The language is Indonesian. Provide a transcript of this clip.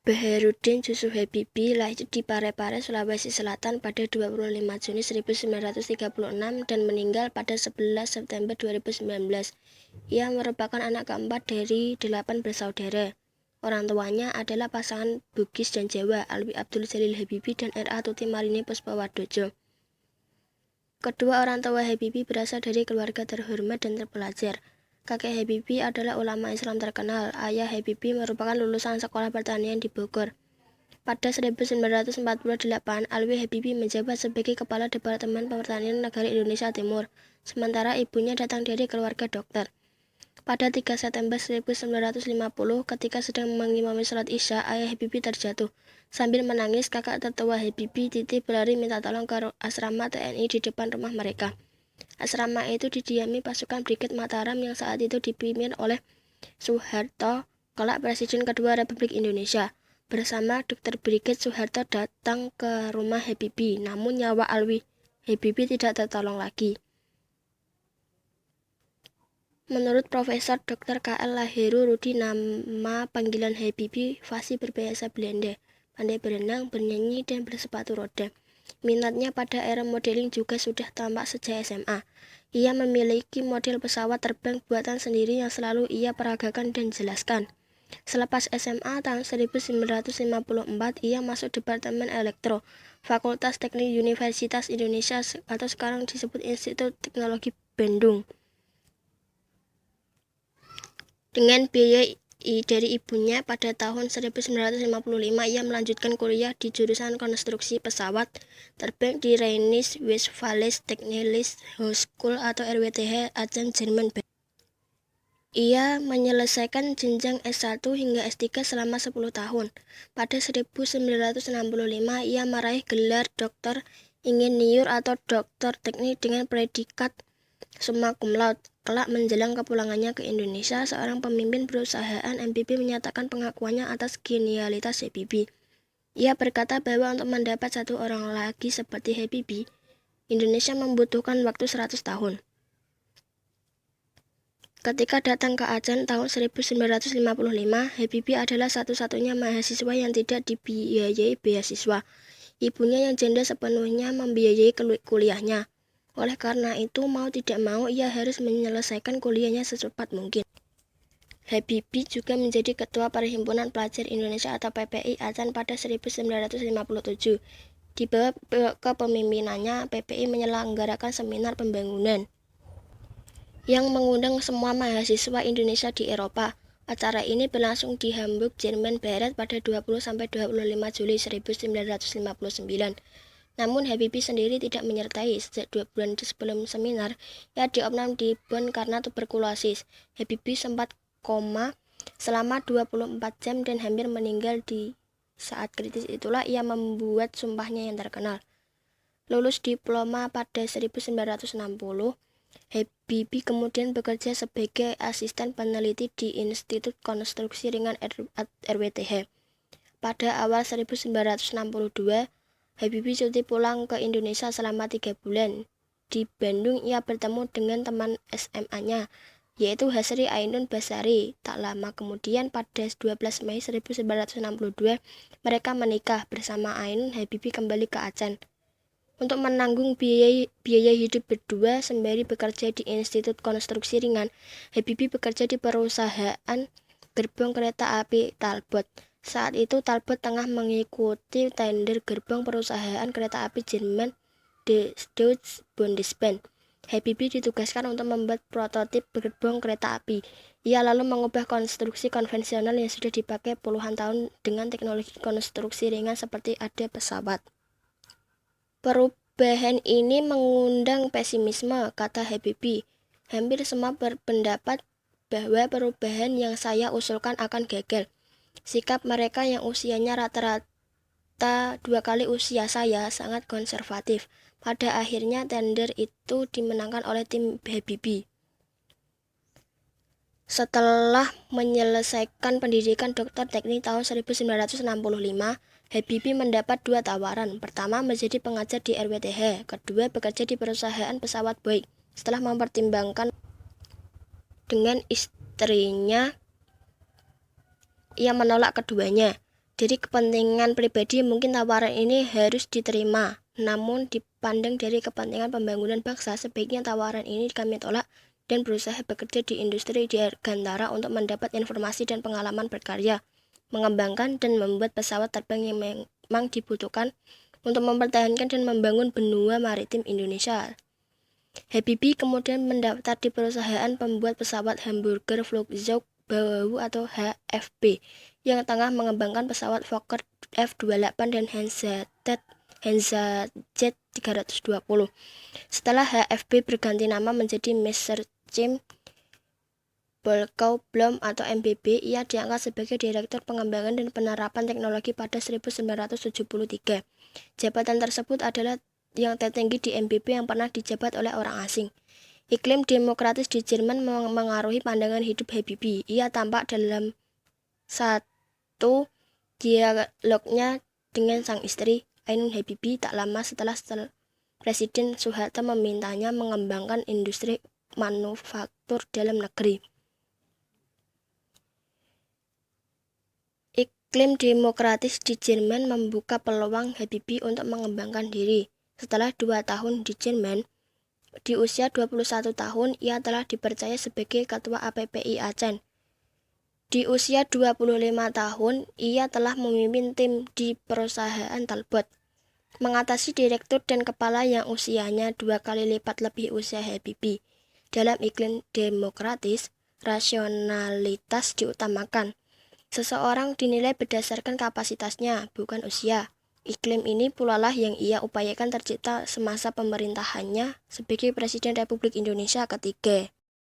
Baharudin Yusuf Habibie lahir di Parepare, Sulawesi Selatan pada 25 Juni 1936 dan meninggal pada 11 September 2019. Ia merupakan anak keempat dari 8 bersaudara. Orang tuanya adalah pasangan Bugis dan Jawa, Alwi Abdul Jalil Habibie dan R.A. Tuti Marini Puspawardojo. Kedua orang tua Habibie berasal dari keluarga terhormat dan terpelajar. Kakek Habibie adalah ulama Islam terkenal. Ayah Habibie merupakan lulusan sekolah pertanian di Bogor. Pada 1948, Alwi Habibie menjabat sebagai Kepala Departemen Pertanian Negara Indonesia Timur, sementara ibunya datang dari keluarga dokter. Pada 3 September 1950, ketika sedang mengimami salat Isya, ayah Habibie terjatuh. Sambil menangis, kakak tertua Habibie, Titi, berlari minta tolong ke asrama TNI di depan rumah mereka. Asrama itu didiami pasukan Brigade Mataram yang saat itu dipimpin oleh Soeharto, kelak Presiden kedua Republik Indonesia. Bersama Dr. Brigade Soeharto datang ke rumah Habibie, namun nyawa Alwi Habibie tidak tertolong lagi. Menurut Profesor Dr. K.L. Laheru Rudi, nama panggilan Habibie fasih berbahasa Belanda, pandai berenang, bernyanyi, dan bersepatu roda. Minatnya pada era modeling juga sudah tampak sejak SMA. Ia memiliki model pesawat terbang buatan sendiri yang selalu ia peragakan dan jelaskan. Selepas SMA tahun 1954, ia masuk Departemen Elektro, Fakultas Teknik Universitas Indonesia atau sekarang disebut Institut Teknologi Bandung. Dengan biaya dari ibunya, pada tahun 1955 ia melanjutkan kuliah di jurusan konstruksi pesawat terbang di Rheinisch-Westfalisch Technische Hochschule atau RWTH Aachen, Jerman. Ia menyelesaikan jenjang S1 hingga S3 selama 10 tahun. Pada 1965 ia meraih gelar Doktor Ingenieur atau Doktor Teknik dengan predikat summa cum laude. Kelak menjelang kepulangannya ke Indonesia, seorang pemimpin perusahaan MBB menyatakan pengakuannya atas genialitas Habibie. Ia berkata bahwa untuk mendapat satu orang lagi seperti Habibie, Indonesia membutuhkan waktu 100 tahun. Ketika datang ke Aachen tahun 1955, Habibie adalah satu-satunya mahasiswa yang tidak dibiayai beasiswa. Ibunya yang janda sepenuhnya membiayai kuliahnya. Oleh karena itu, mau tidak mau, ia harus menyelesaikan kuliahnya secepat mungkin. Habibie juga menjadi Ketua Perhimpunan Pelajar Indonesia atau PPI Aachen pada 1957. Di bawah kepemimpinannya, PPI menyelenggarakan seminar pembangunan yang mengundang semua mahasiswa Indonesia di Eropa. Acara ini berlangsung di Hamburg, Jerman Barat pada 20-25 Juli 1959. Namun Habibie sendiri tidak menyertai. Sejak 2 bulan sebelum seminar, ia diopnam di Bonn karena tuberkulosis. Habibie sempat koma selama 24 jam dan hampir meninggal. Di saat kritis itulah ia membuat sumpahnya yang terkenal. Lulus diploma pada 1960, Habibie kemudian bekerja sebagai asisten peneliti di Institut Konstruksi Ringan RWTH. Pada awal 1962, Habibie cuti pulang ke Indonesia selama 3 bulan. Di Bandung ia bertemu dengan teman SMA-nya, yaitu Hasri Ainun Basari. Tak lama kemudian pada 12 Mei 1962, mereka menikah. Bersama Ainun, Habibie kembali ke Aachen. Untuk menanggung biaya hidup berdua sembari bekerja di Institut Konstruksi Ringan, Habibie bekerja di perusahaan gerbong kereta api Talbot. Saat itu Talbot tengah mengikuti tender gerbong perusahaan kereta api Jerman Deutsche Bundesbahn. Habibie ditugaskan untuk membuat prototip gerbong kereta api. Ia lalu mengubah konstruksi konvensional yang sudah dipakai puluhan tahun dengan teknologi konstruksi ringan seperti ada pesawat. Perubahan ini mengundang pesimisme, kata Habibie. Hampir semua berpendapat bahwa perubahan yang saya usulkan akan gagal. Sikap mereka yang usianya rata-rata 2 kali usia saya sangat konservatif. Pada akhirnya tender itu dimenangkan oleh tim Habibie. Setelah menyelesaikan pendidikan doktor teknik tahun 1965, Habibie mendapat 2 tawaran. Pertama, menjadi pengajar di RWTH. Kedua, bekerja di perusahaan pesawat Boeing. Setelah mempertimbangkan dengan istrinya, ia menolak keduanya. Jadi kepentingan pribadi mungkin tawaran ini harus diterima, namun dipandang dari kepentingan pembangunan bangsa, sebaiknya tawaran ini kami tolak dan berusaha bekerja di industri dirgantara untuk mendapat informasi dan pengalaman berkarya, mengembangkan dan membuat pesawat terbang yang memang dibutuhkan untuk mempertahankan dan membangun benua maritim Indonesia. Habibie kemudian mendaftar di perusahaan pembuat pesawat Hamburger Flugzeug Bau atau HFB yang tengah mengembangkan pesawat Fokker F-28 dan Hansa Jet 320. Setelah HFB berganti nama menjadi Messerschmitt Bölkow Blohm atau MBB, ia diangkat sebagai Direktur Pengembangan dan Penerapan Teknologi pada 1973. Jabatan tersebut adalah yang tertinggi di MBB yang pernah dijabat oleh orang asing. Iklim demokratis di Jerman mengaruhi pandangan hidup Habibie. Ia tampak dalam satu dialognya dengan sang istri, Ainun Habibie, tak lama setelah Presiden Soeharto memintanya mengembangkan industri manufaktur dalam negeri. Iklim demokratis di Jerman membuka peluang Habibie untuk mengembangkan diri. Setelah 2 tahun di Jerman, di usia 21 tahun, ia telah dipercaya sebagai Ketua APPI Aceh. Di usia 25 tahun, ia telah memimpin tim di perusahaan Talbot, mengatasi direktur dan kepala yang usianya 2 kali lipat lebih usia Habibie. Dalam iklim demokratis, rasionalitas diutamakan. Seseorang dinilai berdasarkan kapasitasnya, bukan usia. Iklim ini pula lah yang ia upayakan tercipta semasa pemerintahannya sebagai Presiden Republik Indonesia ketiga.